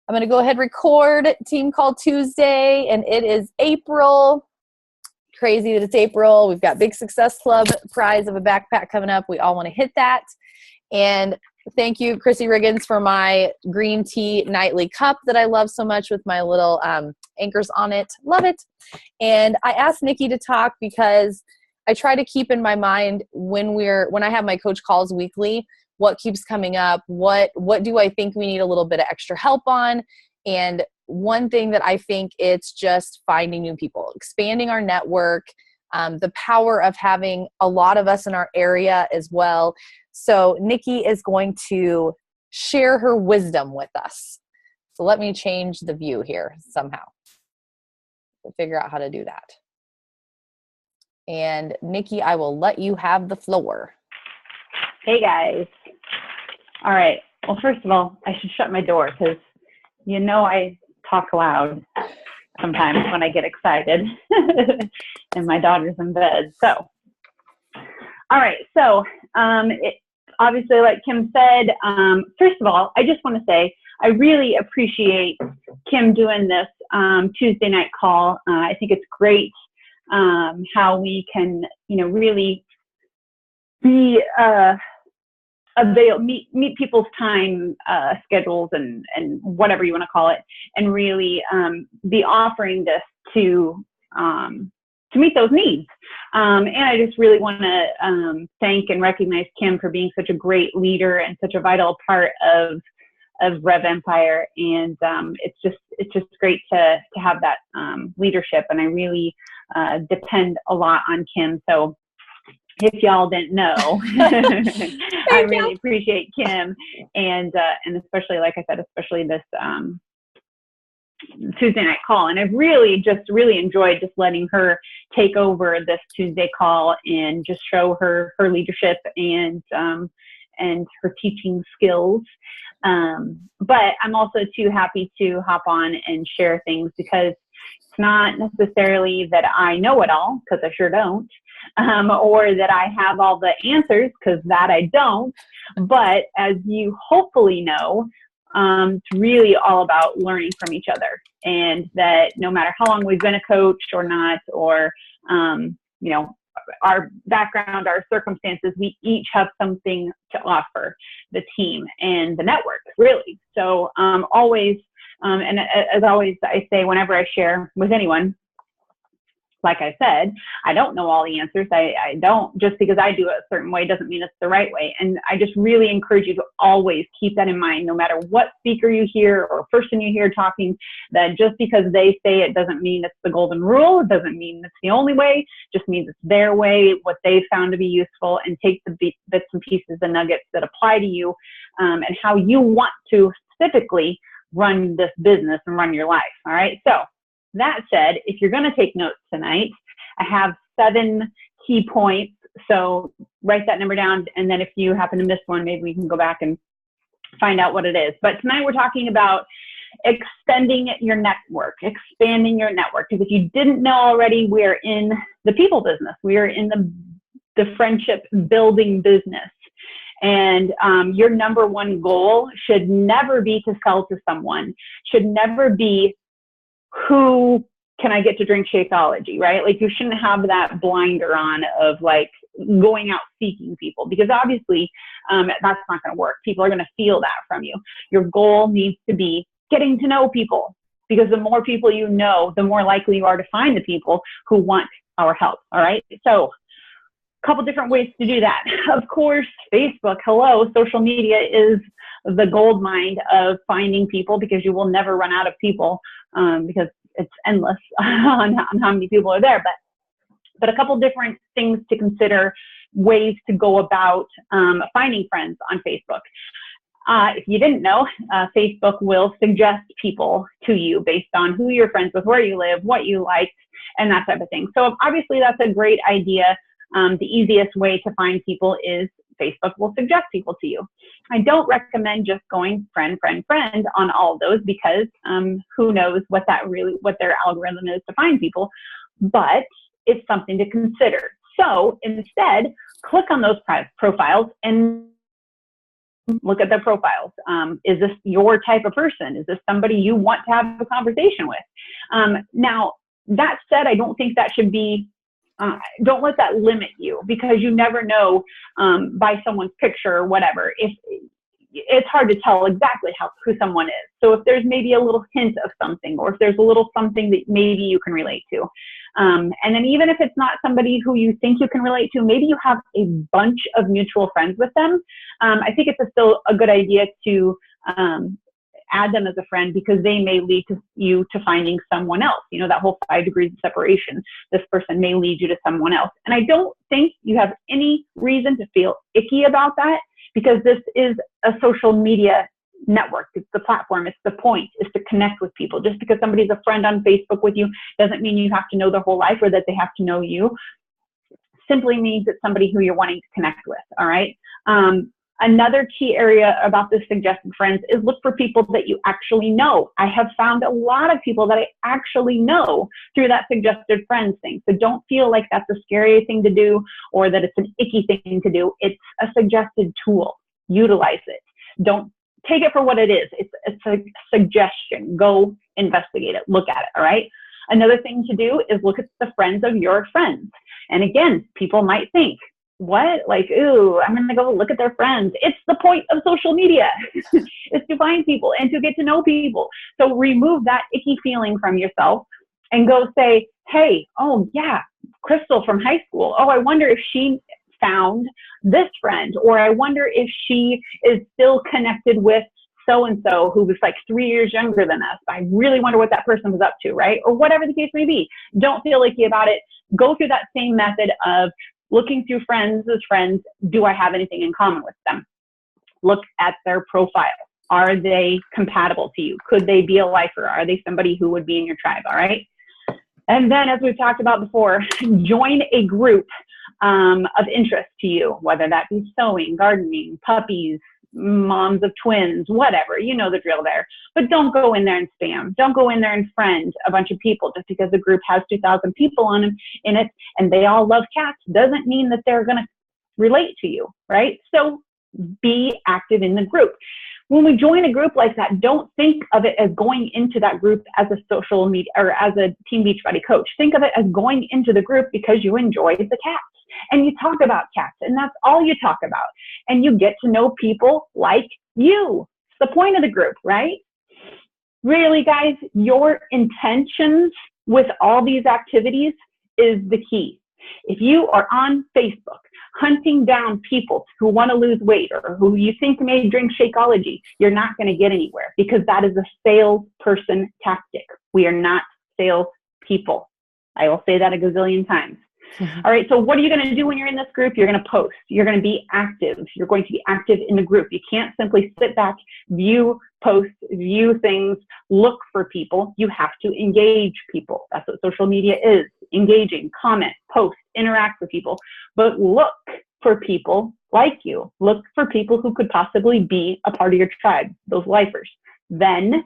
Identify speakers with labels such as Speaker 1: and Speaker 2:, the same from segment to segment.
Speaker 1: I'm going to go ahead and record Team Call Tuesday, and it is April. Crazy that it's April. We've got Big Success Club prize of a backpack coming up. We all want to hit that. And thank you, Chrissy Riggins, for my green tea nightly cup that I love so much with my little anchors on it. Love it. And I asked Nikki to talk because I try to keep in my mind when I have my coach calls weekly, what keeps coming up, what do I think we need a little bit of extra help on. And one thing that I think it's just finding new people, expanding our network, the power of having a lot of us in our area as well. So Nikki is going to share her wisdom with us. So let me change the view here somehow to figure out how to do that. And Nikki, I will let you have the floor.
Speaker 2: Hey guys. All right. Well, first of all, I should shut my door because you know I talk loud sometimes when I get excited and my daughter's in bed. So, all right. So, obviously, like Kim said, first of all, I just want to say I really appreciate Kim doing this Tuesday night call. I think it's great how we can, really be meet people's time schedules and whatever you want to call it, and really be offering this to meet those needs. And I just really want to thank and recognize Kim for being such a great leader and such a vital part of Rev Empire. And it's just great to have that leadership. And I really depend a lot on Kim. So if y'all didn't know, I really appreciate Kim, and especially, like I said, especially this Tuesday night call. And I've really enjoyed just letting her take over this Tuesday call and just show her leadership and her teaching skills. But I'm also too happy to hop on and share things because it's not necessarily that I know it all, because I sure don't. Or that I have all the answers, because that I don't. But as you hopefully know, it's really all about learning from each other, and that no matter how long we've been a coach or not, or our background, our circumstances, we each have something to offer the team and the network, really. So always, and as always, I say whenever I share with anyone, like I said, I don't know all the answers. I don't, just because I do it a certain way doesn't mean it's the right way. And I just really encourage you to always keep that in mind, no matter what speaker you hear or person you hear talking, that just because they say it doesn't mean it's the golden rule. It doesn't mean it's the only way. It just means it's their way, what they've found to be useful, and take the bits and pieces, the nuggets that apply to you, and how you want to specifically run this business and run your life. All right. So that said, if you're going to take notes tonight, I have 7 key points. So write that number down. And then if you happen to miss one, maybe we can go back and find out what it is. But tonight we're talking about extending your network, expanding your network. Because if you didn't know already, we're in the people business. We are in the friendship building business. And your number one goal should never be to sell to someone, should never be who can I get to drink Shakeology, right? Like, you shouldn't have that blinder on of like going out seeking people, because obviously that's not going to work. People are going to feel that from you. Your goal needs to be getting to know people, because the more people you know, the more likely you are to find the people who want our help. All right. So a couple different ways to do that. Of course, Facebook, social media is the gold mine of finding people, because you will never run out of people, because it's endless on how many people are there. But a couple different things to consider, ways to go about finding friends on Facebook. If you didn't know, Facebook will suggest people to you based on who you're friends with, where you live, what you like, and that type of thing. So obviously that's a great idea. The easiest way to find people is Facebook will suggest people to you. I don't recommend just going friend on all of those, because who knows what their algorithm is to find people, but it's something to consider. So instead, click on those profiles and look at their profiles. Is this your type of person? Is this somebody you want to have a conversation with? Now, that said, I don't think that should be, don't let that limit you, because you never know by someone's picture or whatever, if it's hard to tell exactly who someone is. So if there's maybe a little hint of something, or if there's a little something that maybe you can relate to. And then even if it's not somebody who you think you can relate to, maybe you have a bunch of mutual friends with them. I think it's still a good idea to add them as a friend, because they may lead to you to finding someone else. You know, that whole 5 degrees of separation. This person may lead you to someone else. And I don't think you have any reason to feel icky about that, because this is a social media network. It's the platform. It's the point, is to connect with people. Just because somebody's a friend on Facebook with you doesn't mean you have to know their whole life or that they have to know you. Simply means it's somebody who you're wanting to connect with. All right. Another key area about the suggested friends is look for people that you actually know. I have found a lot of people that I actually know through that suggested friends thing. So don't feel like that's a scary thing to do, or that it's an icky thing to do. It's a suggested tool. Utilize it. Don't take it for what it is. It's a suggestion. Go investigate it. Look at it. All right. Another thing to do is look at the friends of your friends. And again, people might think, what? Like, ooh, I'm going to go look at their friends. It's the point of social media is to find people and to get to know people. So remove that icky feeling from yourself and go say, hey, oh yeah, Crystal from high school. Oh, I wonder if she found this friend, or I wonder if she is still connected with so-and-so who was like 3 years younger than us. I really wonder what that person was up to, right? Or whatever the case may be. Don't feel icky about it. Go through that same method of looking through friends as friends. Do I have anything in common with them? Look at their profile. Are they compatible to you? Could they be a lifer? Are they somebody who would be in your tribe? All right. And then, as we've talked about before, join a group of interest to you, whether that be sewing, gardening, puppies, moms of twins, whatever, you know the drill there. But don't go in there and spam. Don't go in there and friend a bunch of people just because the group has 2,000 people in it and they all love cats doesn't mean that they're going to relate to you, right? So be active in the group. When we join a group like that, don't think of it as going into that group as a social media or as a Team Beachbody coach. Think of it as going into the group because you enjoy the cats and you talk about cats, and that's all you talk about. And you get to know people like you. It's the point of the group, right? Really, guys, your intentions with all these activities is the key. If you are on Facebook hunting down people who want to lose weight or who you think may drink Shakeology, you're not going to get anywhere, because that is a salesperson tactic. We are not salespeople. I will say that a gazillion times. All right, so what are you going to do when you're in this group? You're going to post. You're going to be active. You're going to be active in the group. You can't simply sit back, view posts, view things, look for people. You have to engage people. That's what social media is. Engaging, comment, post, interact with people. But look for people like you. Look for people who could possibly be a part of your tribe, those lifers. Then,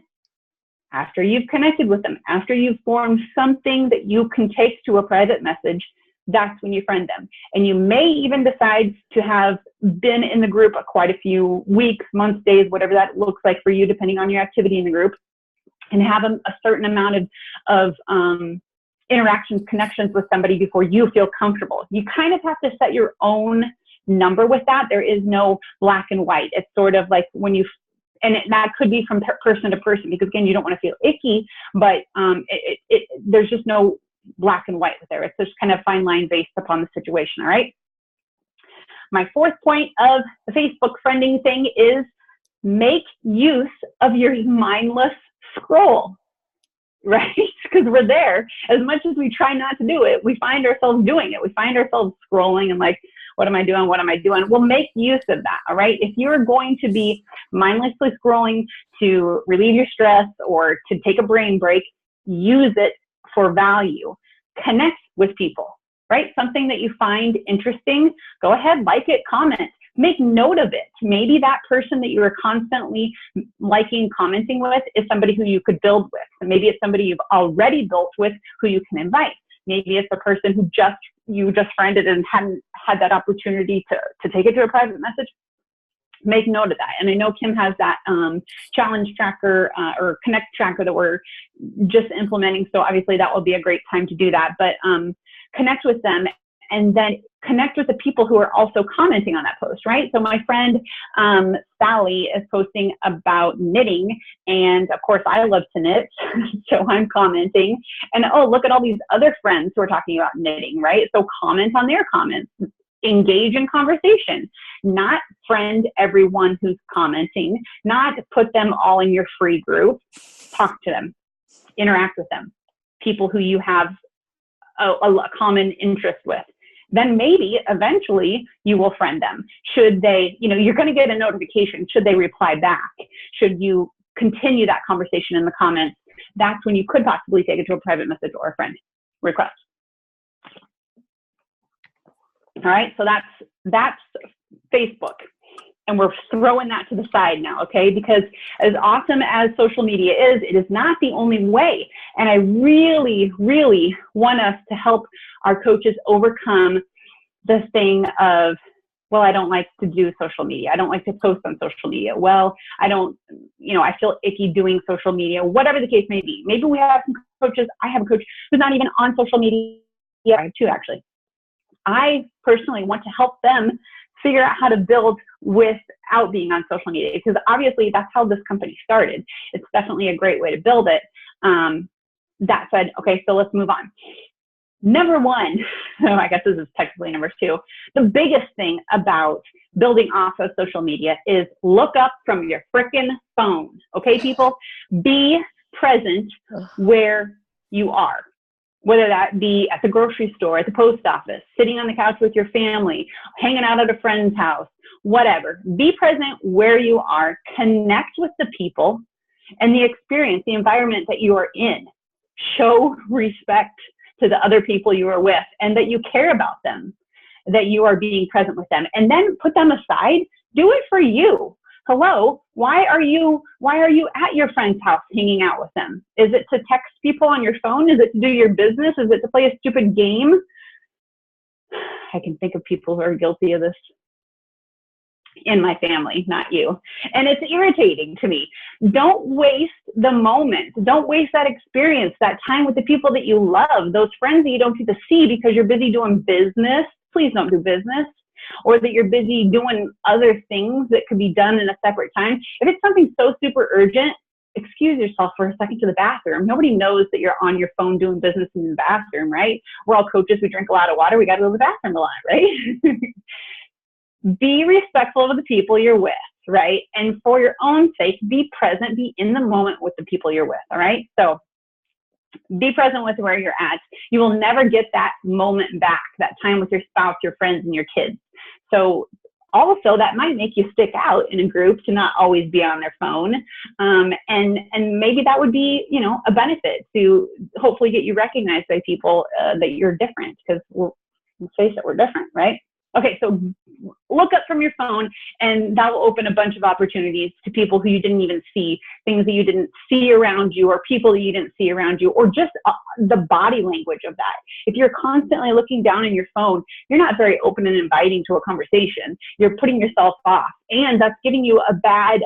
Speaker 2: after you've connected with them, after you've formed something that you can take to a private message, that's when you friend them. And you may even decide to have been in the group quite a few weeks, months, days, whatever that looks like for you, depending on your activity in the group, and have a certain amount of interactions, connections with somebody before you feel comfortable. You kind of have to set your own number with that. There is no black and white. It's sort of like when you, and that could be from person to person, because again, you don't want to feel icky, but there's just no black and white there. It's just kind of fine line based upon the situation. All right. My fourth point of the Facebook friending thing is make use of your mindless scroll, right? Because we're there. As much as we try not to do it, we find ourselves doing it. We find ourselves scrolling and like, what am I doing? What am I doing? Well, make use of that. All right. If you're going to be mindlessly scrolling to relieve your stress or to take a brain break, use it for value. Connect with people, right? Something that you find interesting, go ahead, like it, comment, make note of it. Maybe that person that you are constantly liking, commenting with is somebody who you could build with. And maybe it's somebody you've already built with who you can invite. Maybe it's a person who you just friended and hadn't had that opportunity to take it to a private message. make note of that. And I know Kim has that challenge tracker or connect tracker that we're just implementing. So obviously that will be a great time to do that. But connect with them, and then connect with the people who are also commenting on that post, right? So my friend Sally is posting about knitting, and of course I love to knit, so I'm commenting. And oh, look at all these other friends who are talking about knitting, right? So comment on their comments. Engage in conversation, not friend everyone who's commenting, not put them all in your free group. Talk to them, interact with them, people who you have a common interest with. Then maybe eventually you will friend them. Should they, you're going to get a notification. Should they reply back? Should you continue that conversation in the comments? That's when you could possibly take it to a private message or a friend request. All right, so that's Facebook, and we're throwing that to the side now, okay? Because as awesome as social media is, it is not the only way. And I really, really want us to help our coaches overcome this thing of, well, I don't like to do social media. I don't like to post on social media. Well, I don't, I feel icky doing social media, whatever the case may be. Maybe we have some coaches. I have a coach who's not even on social media. I have two, actually. I personally want to help them figure out how to build without being on social media, because obviously that's how this company started. It's definitely a great way to build it. That said, okay, so let's move on. Number one, I guess this is technically number two, the biggest thing about building off of social media is look up from your frickin' phone. Okay, people? Be present where you are. Whether that be at the grocery store, at the post office, sitting on the couch with your family, hanging out at a friend's house, whatever. Be present where you are, connect with the people and the experience, the environment that you are in. Show respect to the other people you are with, and that you care about them, that you are being present with them, and then put them aside. Do it for you. Hello, why are you at your friend's house hanging out with them? Is it to text people on your phone? Is it to do your business? Is it to play a stupid game? I can think of people who are guilty of this in my family, not you. And it's irritating to me. Don't waste the moment. Don't waste that experience, that time with the people that you love, those friends that you don't get to see because you're busy doing business. Please don't do business. Or that you're busy doing other things that could be done in a separate time. If it's something so super urgent, excuse yourself for a second to the bathroom. Nobody knows that you're on your phone doing business in the bathroom, right? We're all coaches. We drink a lot of water. We got to go to the bathroom a lot, right? Be respectful of the people you're with, right? And for your own sake, be present, be in the moment with the people you're with, all right? So be present with where you're at. You will never get that moment back, that time with your spouse, your friends, and your kids. So also that might make you stick out in a group to not always be on their phone. And maybe that would be, a benefit to hopefully get you recognized by people that you're different, because let's face it, we're different, right? Okay, so look up from your phone, and that will open a bunch of opportunities to people who you didn't even see, things that you didn't see around you, or people that you didn't see around you, or just the body language of that. If you're constantly looking down in your phone, you're not very open and inviting to a conversation. You're putting yourself off, and that's giving you a bad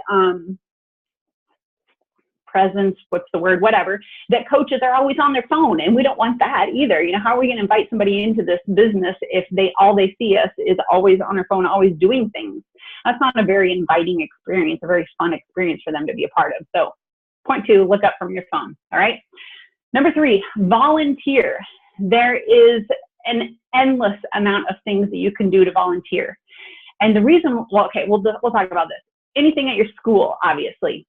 Speaker 2: presence, whatever, that coaches are always on their phone, and we don't want that either. How are we going to invite somebody into this business if all they see us is always on their phone, always doing things? That's not a very inviting experience, a very fun experience for them to be a part of. So point 2, look up from your phone. All right. Number 3, volunteer. There is an endless amount of things that you can do to volunteer. And the reason, we'll talk about this. Anything at your school, obviously.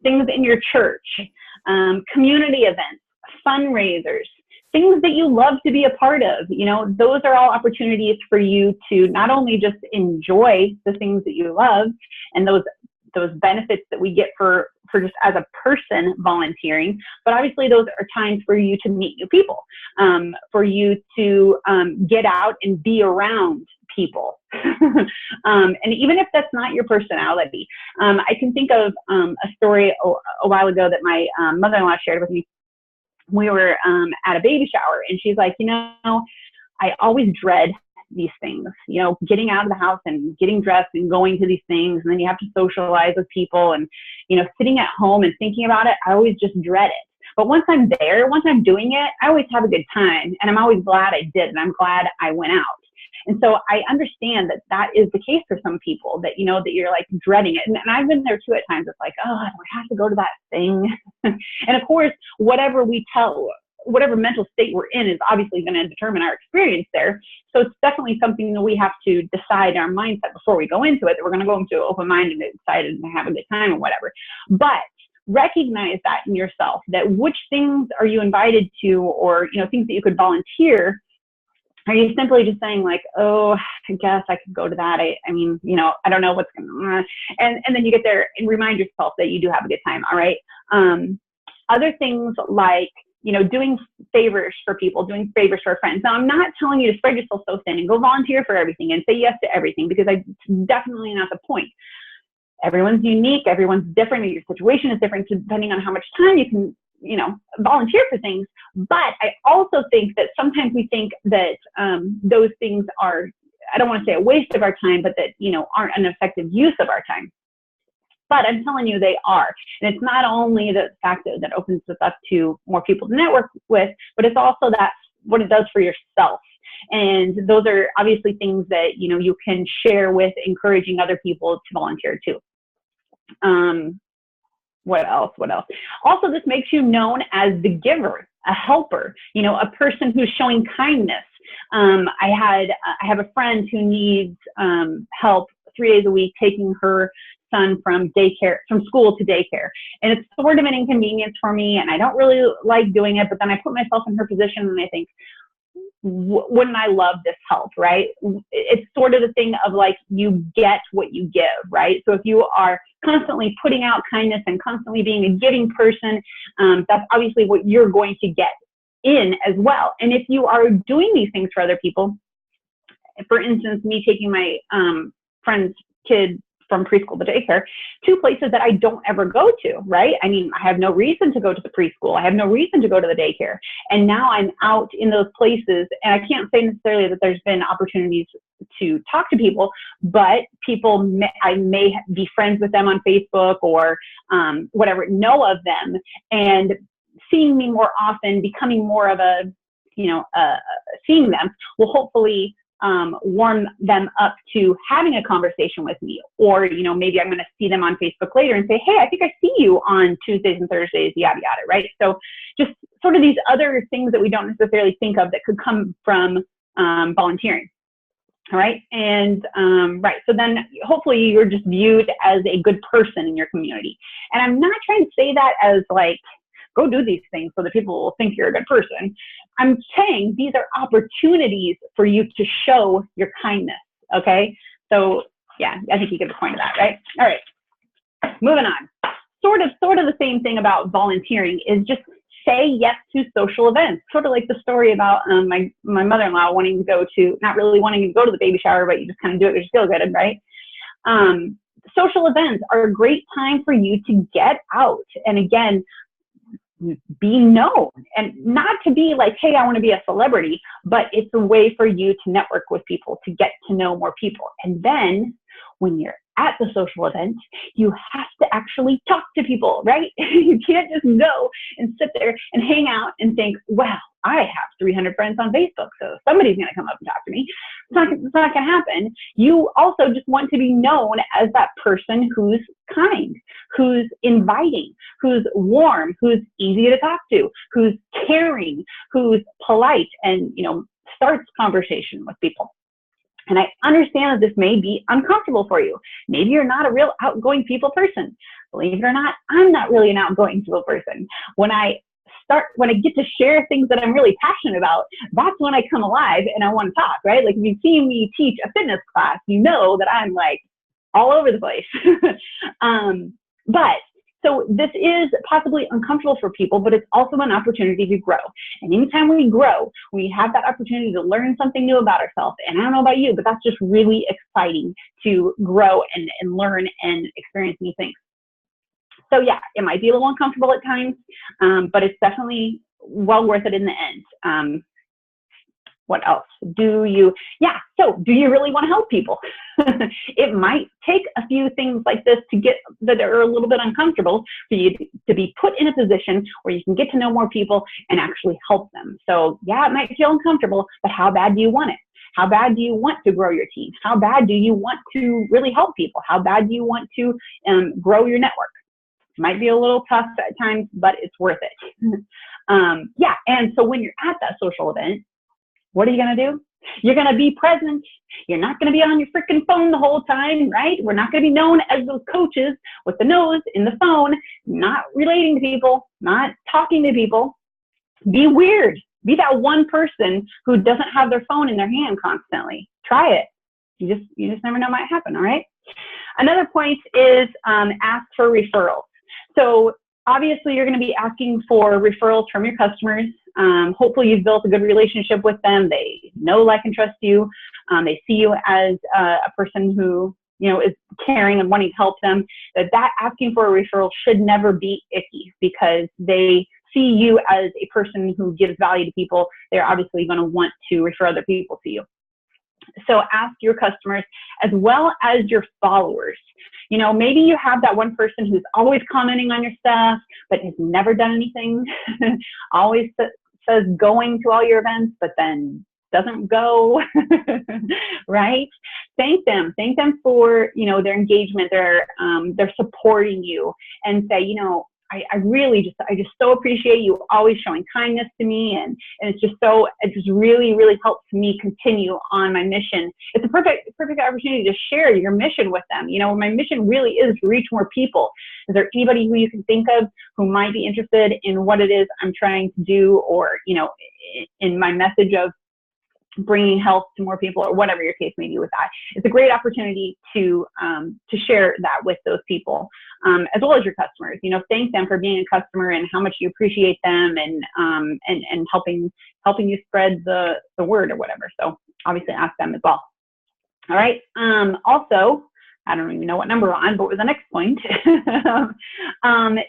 Speaker 2: Things in your church, community events, fundraisers, things that you love to be a part of. Those are all opportunities for you to not only just enjoy the things that you love and those benefits that we get for just as a person volunteering, but obviously those are times for you to meet new people, for you to get out and be around people. And even if that's not your personality, I can think of a story a while ago that my mother-in-law shared with me. We were at a baby shower, and she's like, I always dread these things, you know, getting out of the house and getting dressed and going to these things. And then you have to socialize with people, and, you know, sitting at home and thinking about it, I always just dread it. But once I'm there, once I'm doing it, I always have a good time, and I'm always glad I did, and I'm glad I went out. And so I understand that that is the case for some people, that, you know, that you're like dreading it. And I've been there too at times. It's like, oh, do I have to go to that thing? And of course, whatever mental state we're in is obviously going to determine our experience there. So it's definitely something that we have to decide in our mindset before we go into it, that we're going to go into open minded and excited and have a good time and whatever. But recognize that in yourself, that which things are you invited to, or, you know, things that you could volunteer. Are you simply just saying like, oh, I guess I could go to that. I mean, you know, I don't know what's going on. And then you get there and remind yourself that you do have a good time. All right. Other things like, you know, doing favors for people, doing favors for friends. Now, I'm not telling you to spread yourself so thin and go volunteer for everything and say yes to everything, because it's definitely not the point. Everyone's unique. Everyone's different. Your situation is different depending on how much time you can, you know, volunteer for things. But I also think that sometimes we think that those things are, I don't want to say a waste of our time, but that, you know, aren't an effective use of our time. But I'm telling you, they are. And it's not only the fact that opens us up to more people to network with, but it's also that what it does for yourself. And those are obviously things that, you know, you can share with encouraging other people to volunteer too. What else? Also, this makes you known as the giver, a helper, you know, a person who's showing kindness. I have a friend who needs help 3 days a week taking her son from school to daycare. And it's sort of an inconvenience for me, and I don't really like doing it, but then I put myself in her position and I think, wouldn't I love this help, right? It's sort of the thing of like, you get what you give, right? So if you are constantly putting out kindness and constantly being a giving person, that's obviously what you're going to get in as well. And if you are doing these things for other people, for instance, me taking my friend's kid from preschool to daycare, 2 places that I don't ever go to, right? I mean, I have no reason to go to the preschool. I have no reason to go to the daycare. And now I'm out in those places, and I can't say necessarily that there's been opportunities to talk to people, but I may be friends with them on Facebook or whatever, know of them, and seeing me more often, becoming more of a, you know, seeing them will hopefully warm them up to having a conversation with me. Or, you know, maybe I'm going to see them on Facebook later and say, hey, I think I see you on Tuesdays and Thursdays, yada, yada, right? So just sort of these other things that we don't necessarily think of that could come from volunteering. All right. And right. So then hopefully you're just viewed as a good person in your community. And I'm not trying to say that as like, go do these things so that people will think you're a good person. I'm saying these are opportunities for you to show your kindness. Okay. So yeah, I think you get the point of that, right? All right. Moving on. Sort of the same thing about volunteering is just say yes to social events. Sort of like the story about my mother-in-law wanting to go to, not really wanting to go to the baby shower, but you just kind of do it because you feel good, right? Social events are a great time for you to get out. And again, be known, and not to be like, hey, I want to be a celebrity, but it's a way for you to network with people, to get to know more people. And then when you're at the social event, you have to actually talk to people, right? You can't just go and sit there and hang out and think, well, I have 300 friends on Facebook, so somebody's going to come up and talk to me. It's not going to happen. You also just want to be known as that person who's kind, who's inviting, who's warm, who's easy to talk to, who's caring, who's polite, and, you know, starts conversation with people. And I understand that this may be uncomfortable for you. Maybe you're not a real outgoing people person. Believe it or not, I'm not really an outgoing people person. When I get to share things that I'm really passionate about, that's when I come alive and I want to talk, right? Like if you've seen me teach a fitness class, you know that I'm like all over the place. But so this is possibly uncomfortable for people, but it's also an opportunity to grow. And anytime we grow, we have that opportunity to learn something new about ourselves. And I don't know about you, but that's just really exciting to grow and learn and experience new things. So yeah, it might be a little uncomfortable at times, but it's definitely well worth it in the end. What else? So do you really want to help people? It might take a few things like this to get that are a little bit uncomfortable for you to be put in a position where you can get to know more people and actually help them. So yeah, it might feel uncomfortable, but how bad do you want it? How bad do you want to grow your team? How bad do you want to really help people? How bad do you want to grow your network? It might be a little tough at times, but it's worth it. And so when you're at that social event, what are you going to do? You're going to be present. You're not going to be on your freaking phone the whole time, right? We're not going to be known as those coaches with the nose in the phone, not relating to people, not talking to people. Be weird. Be that one person who doesn't have their phone in their hand constantly. Try it. You just never know what might happen, all right? Another point is ask for referrals. So obviously you're going to be asking for referrals from your customers. Hopefully you've built a good relationship with them. They know, like, and trust you. They see you as a person who, is caring and wanting to help them. That asking for a referral should never be icky, because they see you as a person who gives value to people. They're obviously going to want to refer other people to you. So ask your customers as well as your followers. Maybe you have that one person who's always commenting on your stuff, but has never done anything, always says going to all your events, but then doesn't go, right? Thank them for, their engagement. They're supporting you, and say, I just so appreciate you always showing kindness to me. And it just really, really helps me continue on my mission. It's a perfect opportunity to share your mission with them. My mission really is to reach more people. Is there anybody who you can think of who might be interested in what it is I'm trying to do, or, in my message of bringing health to more people, or whatever your case may be with that? It's a great opportunity to share that with those people, as well as your customers. Thank them for being a customer and how much you appreciate them, and helping you spread the word or whatever. So obviously ask them as well. All right. Also, I don't even know what number we're on, but the next point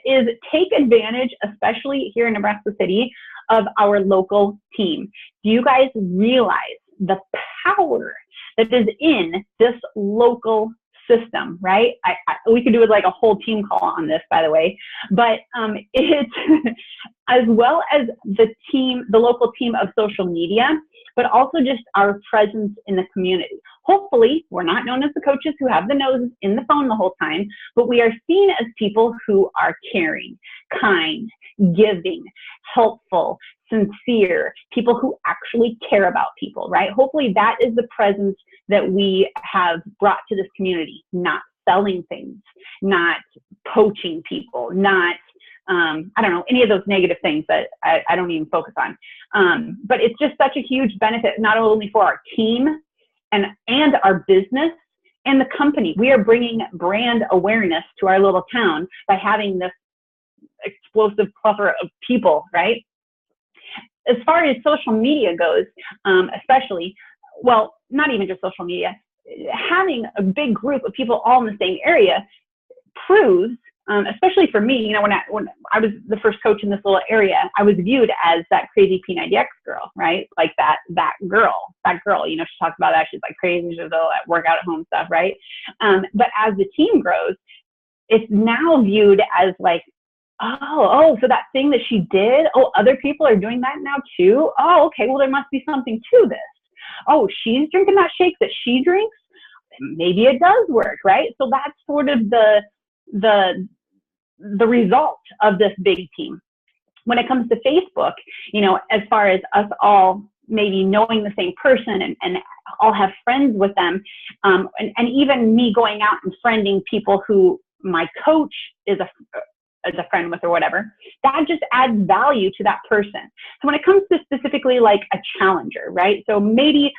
Speaker 2: is take advantage, especially here in Nebraska City, of our local team. Do you guys realize the power that is in this local system, right? We could do like a whole team call on this, by the way, but it's as well as the local team of social media, but also just our presence in the community. Hopefully, we're not known as the coaches who have the nose in the phone the whole time, but we are seen as people who are caring, kind, giving, helpful, sincere, people who actually care about people, right? Hopefully that is the presence that we have brought to this community, not selling things, not poaching people, not any of those negative things that I don't even focus on. But it's just such a huge benefit, not only for our team and our business and the company. We are bringing brand awareness to our little town by having this explosive plethora of people, right? As far as social media goes, especially, well, not even just social media, having a big group of people all in the same area proves, especially for me, when I was the first coach in this little area, I was viewed as that crazy P90X girl, right? Like that girl, she talks about that. She's like crazy. She's all that workout at home stuff, right? But as the team grows, it's now viewed as like, so that thing that she did, other people are doing that now too? Oh, okay, well, there must be something to this. Oh, she's drinking that shake that she drinks? Maybe it does work, right? So that's sort of the result of this big team. When it comes to Facebook, as far as us all maybe knowing the same person and all have friends with them, and even me going out and friending people who my coach is a friend with or whatever, that just adds value to that person. So when it comes to specifically like a challenger, right? So maybe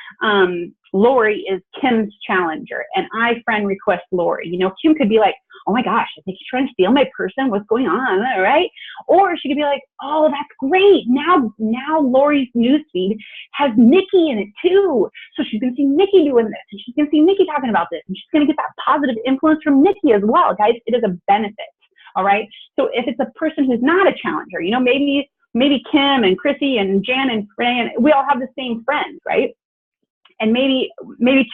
Speaker 2: Lori is Kim's challenger and I friend request Lori. Kim could be like, oh my gosh, I think he's trying to steal my person. What's going on, right? Or she could be like, oh, that's great. Now Lori's newsfeed has Nikki in it too. So she's going to see Nikki doing this, and she's going to see Nikki talking about this, and she's going to get that positive influence from Nikki as well, guys. It is a benefit. All right. So if it's a person who's not a challenger, maybe maybe Kim and Chrissy and Jan and Renee, and we all have the same friends, right? And maybe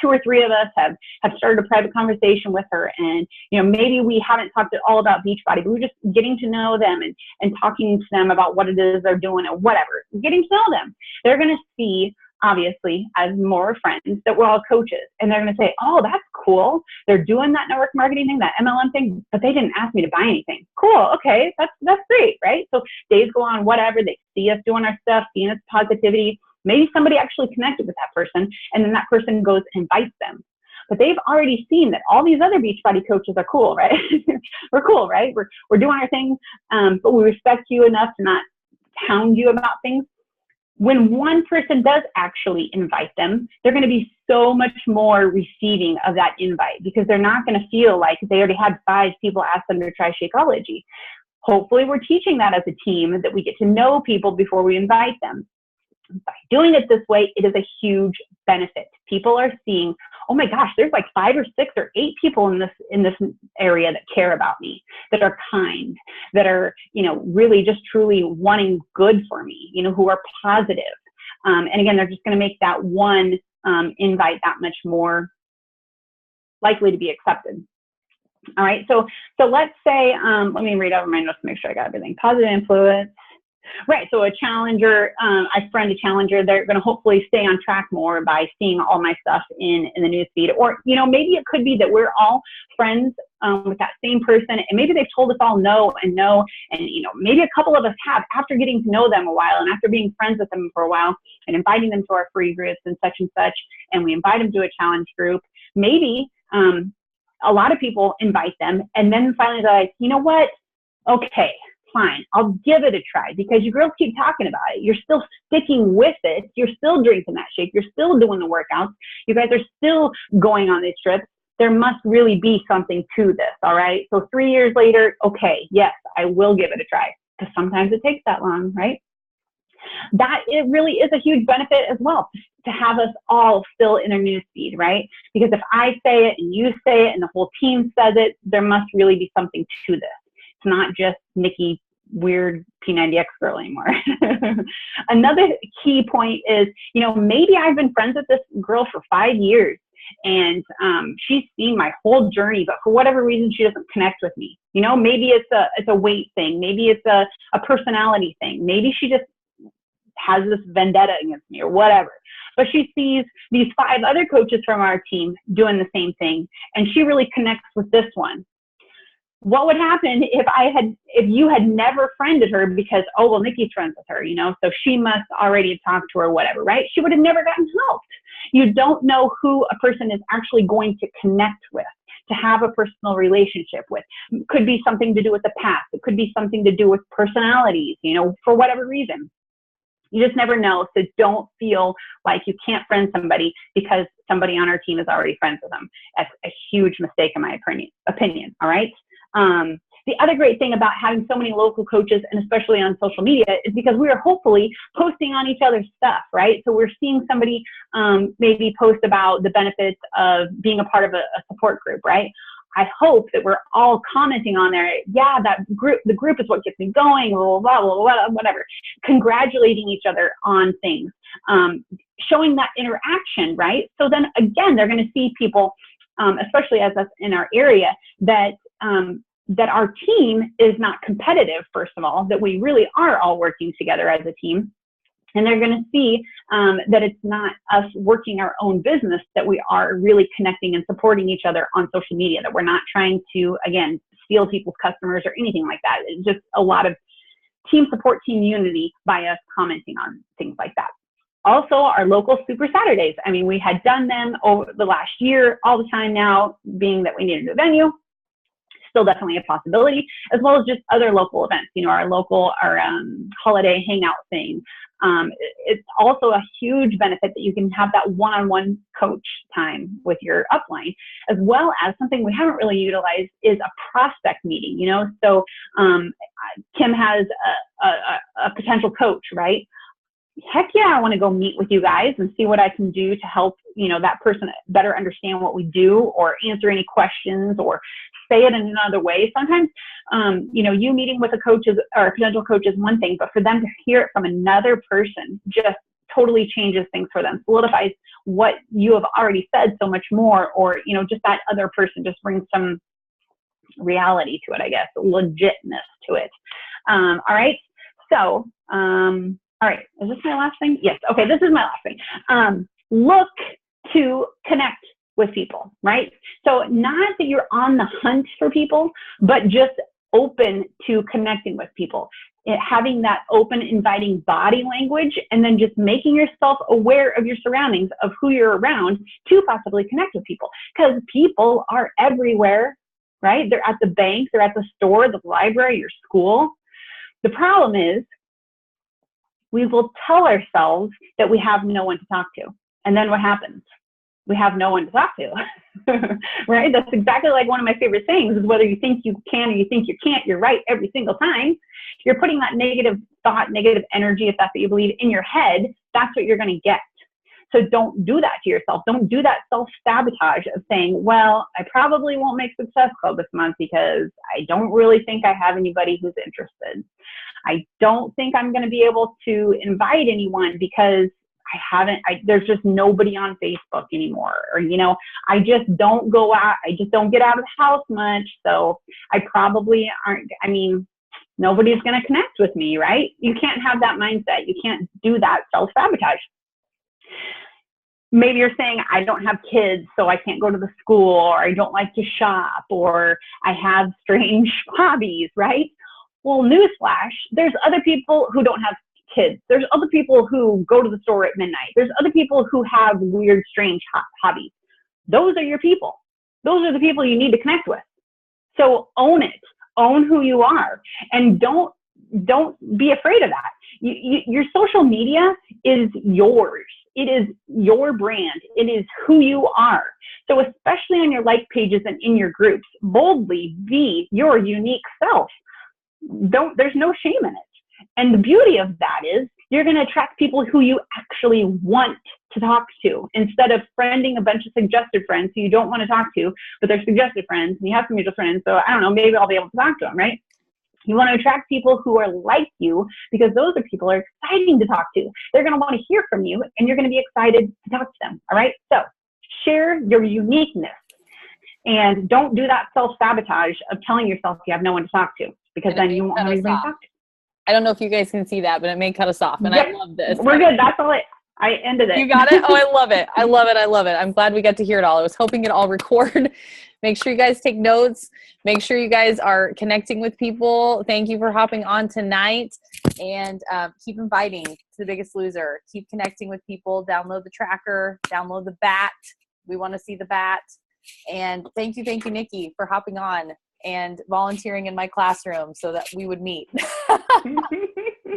Speaker 2: 2 or 3 of us have started a private conversation with her. And, maybe we haven't talked at all about Beachbody, but we're just getting to know them and talking to them about what it is they're doing or whatever, getting to know them. They're going to see, obviously, as more friends, that we're all coaches. And they're going to say, oh, that's cool. They're doing that network marketing thing, that MLM thing, but they didn't ask me to buy anything. Cool. Okay. That's great. Right. So days go on, whatever, they see us doing our stuff, seeing us positivity. Maybe somebody actually connected with that person, and then that person goes and invites them. But they've already seen that all these other Beachbody coaches are cool, right? We're cool, right? We're doing our thing, but we respect you enough to not hound you about things. When one person does actually invite them, they're going to be so much more receiving of that invite, because they're not going to feel like they already had 5 people ask them to try Shakeology. Hopefully we're teaching that as a team, that we get to know people before we invite them. By doing it this way, it is a huge benefit. People are seeing, oh my gosh, there's like 5 or 6 or 8 people in this area that care about me, that are kind, that are, really just truly wanting good for me, who are positive. And again, they're just going to make that one invite that much more likely to be accepted. All right. So let's say, let me read over my notes to make sure I got everything. Positive influence. Right. So a challenger, I friend a challenger, they're going to hopefully stay on track more by seeing all my stuff in the news feed. Or, maybe it could be that we're all friends with that same person, and maybe they've told us all no, and maybe a couple of us have, after getting to know them a while and after being friends with them for a while and inviting them to our free groups and such, and we invite them to a challenge group. Maybe a lot of people invite them, and then finally they're like, you know what? Okay. Fine, I'll give it a try, because you girls keep talking about it. You're still sticking with it. You're still drinking that shake. You're still doing the workouts. You guys are still going on these trips. There must really be something to this, all right? So 3 years later, okay, yes, I will give it a try, because sometimes it takes that long, right? That it really is a huge benefit as well, to have us all still in our news feed, right? Because if I say it and you say it and the whole team says it, there must really be something to this. It's not just Nikki, weird P90X girl anymore. Another key point is, maybe I've been friends with this girl for 5 years, and she's seen my whole journey, but for whatever reason, she doesn't connect with me. Maybe it's a weight thing. Maybe it's a personality thing. Maybe she just has this vendetta against me or whatever. But she sees these 5 other coaches from our team doing the same thing, and she really connects with this one. What would happen if you had never friended her because, oh, well, Nikki's friends with her, so she must already have talked to her or whatever, right? She would have never gotten helped. You don't know who a person is actually going to connect with, to have a personal relationship with. It could be something to do with the past. It could be something to do with personalities, for whatever reason. You just never know. So don't feel like you can't friend somebody because somebody on our team is already friends with them. That's a huge mistake in my opinion. All right. The other great thing about having so many local coaches, and especially on social media, is because we are hopefully posting on each other's stuff, right? So we're seeing somebody maybe post about the benefits of being a part of a support group, right? I hope that we're all commenting on there. Yeah, the group is what gets me going, blah, blah, blah, blah, whatever. Congratulating each other on things, showing that interaction, right? So then again, they're going to see people, especially as us in our area, that our team is not competitive, first of all, that we really are all working together as a team. And they're going to see that it's not us working our own business, that we are really connecting and supporting each other on social media, that we're not trying to, again, steal people's customers or anything like that. It's just a lot of team support, team unity by us commenting on things like that. Also, our local Super Saturdays. I mean, we had done them over the last year all the time now, being that we needed a venue. Still definitely a possibility, as well as just other local events, our holiday hangout thing. It's also a huge benefit that you can have that one-on-one coach time with your upline, as well as something we haven't really utilized is a prospect meeting, So Kim has a potential coach, right? heck yeah, I want to go meet with you guys and see what I can do to help, that person better understand what we do, or answer any questions, or say it in another way. Sometimes, you meeting with a coach or a potential coach is one thing, but for them to hear it from another person just totally changes things for them, solidifies what you have already said so much more, or, just that other person just brings some reality to it, I guess, legitness to it. All right. So, all right. Is this my last thing? Yes. Okay. This is my last thing. Look to connect with people, right? So not that you're on the hunt for people, but just open to connecting with people. Having that open, inviting body language, and then just making yourself aware of your surroundings, of who you're around, to possibly connect with people. Because people are everywhere, right? They're at the bank, they're at the store, the library, your school. The problem is, we will tell ourselves that we have no one to talk to. And then what happens? We have no one to talk to, right? That's exactly like one of my favorite things is, whether you think you can or you think you can't, you're right every single time. You're putting that negative thought, negative energy, if that's what you believe, in your head. That's what you're going to get. So don't do that to yourself. Don't do that self-sabotage of saying, well, I probably won't make Success Club this month because I don't really think I have anybody who's interested. I don't think I'm going to be able to invite anyone because there's just nobody on Facebook anymore. Or, I just don't go out. I just don't get out of the house much. So I probably nobody's going to connect with me, right? You can't have that mindset. You can't do that self-sabotage. Maybe you're saying, I don't have kids, so I can't go to the school, or I don't like to shop, or I have strange hobbies, right? Well, newsflash, there's other people who don't have kids. There's other people who go to the store at midnight. There's other people who have weird, strange hobbies. Those are your people. Those are the people you need to connect with. So own it. Own who you are. And don't be afraid of that. Your social media is yours. It is your brand. It is who you are. So especially on your like pages and in your groups, boldly be your unique self. There's no shame in it. And the beauty of that is, you're going to attract people who you actually want to talk to, instead of friending a bunch of suggested friends who you don't want to talk to, but they're suggested friends and you have some mutual friends. So I don't know, maybe I'll be able to talk to them, right? You want to attract people who are like you, because those are people who are exciting to talk to. They're going to want to hear from you, and you're going to be excited to talk to them. All right. So share your uniqueness, and don't do that self-sabotage of telling yourself you have no one to talk to, because then you won't have anybody to talk to.
Speaker 1: I don't know if you guys can see that, but it may cut us off. And yep. I love this.
Speaker 2: We're good. That's all I ended it.
Speaker 1: You got it? Oh, I love it. I love it. I love it. I'm glad we got to hear it all. I was hoping it all record. Make sure you guys take notes. Make sure you guys are connecting with people. Thank you for hopping on tonight. And keep inviting to The Biggest Loser. Keep connecting with people. Download the tracker. Download the bat. We want to see the bat. And thank you, Nikki, for hopping on and volunteering in my classroom so that we would meet.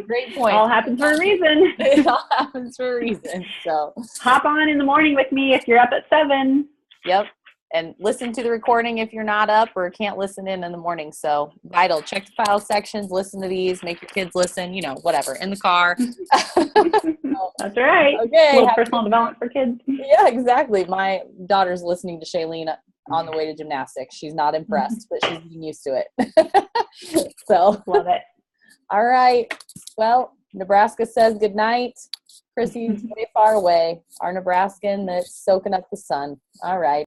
Speaker 1: Great point.
Speaker 2: All happens for a reason.
Speaker 1: It all happens for a reason. So
Speaker 2: hop on in the morning with me if you're up at 7.
Speaker 1: Yep. And listen to the recording if you're not up or can't listen in the morning. So vital. Check the file sections. Listen to these. Make your kids listen. Whatever. In the car.
Speaker 2: That's right.
Speaker 1: Okay.
Speaker 2: A little personal development for kids.
Speaker 1: Yeah, exactly. My daughter's listening to Shailene on the way to gymnastics. She's not impressed, but she's getting used to it. So
Speaker 2: love it.
Speaker 1: All right. Well, Nebraska says good night. Chrissy's way far away. Our Nebraskan that's soaking up the sun. All right.